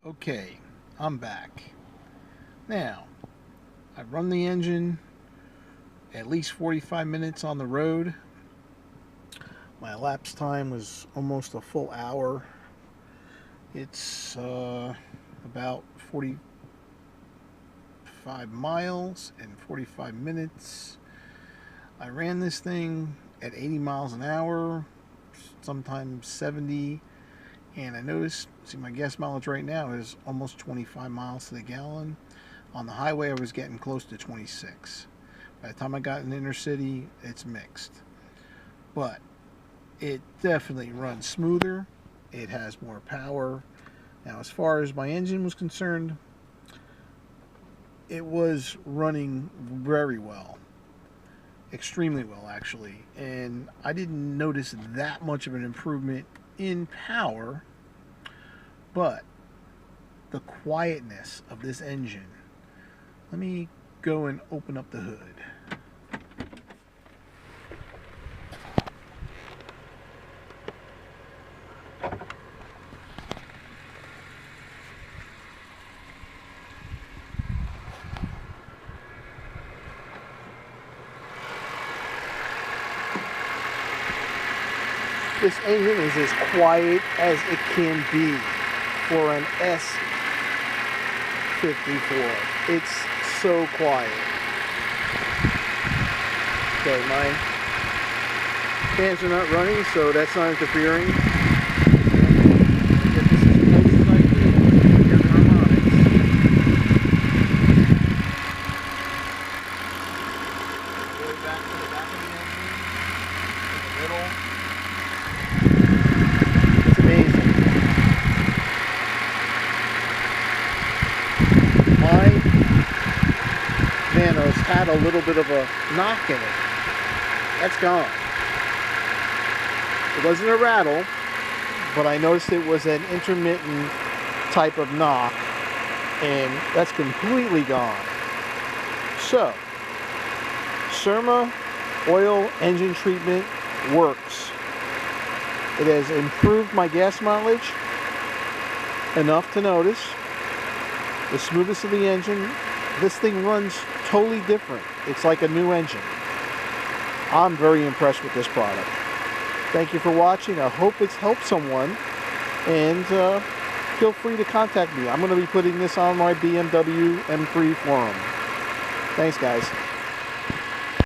Okay, I'm back. Now, I run the engine at least 45 minutes on the road. My elapsed time was almost a full hour. It's about 45 miles and 45 minutes. I ran this thing at 80 miles an hour, sometimes 70. And I noticed, see, my gas mileage right now is almost 25 miles to the gallon. On the highway, I was getting close to 26. By the time I got in the inner city, it's mixed. But it definitely runs smoother. It has more power. Now, as far as my engine was concerned, it was running very well. Extremely well, actually. And I didn't notice that much of an improvement in power, but the quietness of this engine. Let me go and open up the hood. This engine is as quiet as it can be for an S54. It's so quiet. Okay, my fans are not running, so that's not interfering. Get this as close as I can to hear the harmonics. Way back to the back of the engine, in the middle. It's amazing. My Manos had a little bit of a knock in it. That's gone. It wasn't a rattle, but I noticed it was an intermittent type of knock, and that's completely gone. So, Cerma oil engine treatment works. It has improved my gas mileage enough to notice. The smoothness of the engine, this thing runs totally different. It's like a new engine. I'm very impressed with this product. Thank you for watching. I hope it's helped someone, and feel free to contact me. I'm going to be putting this on my BMW M3 forum. Thanks, guys.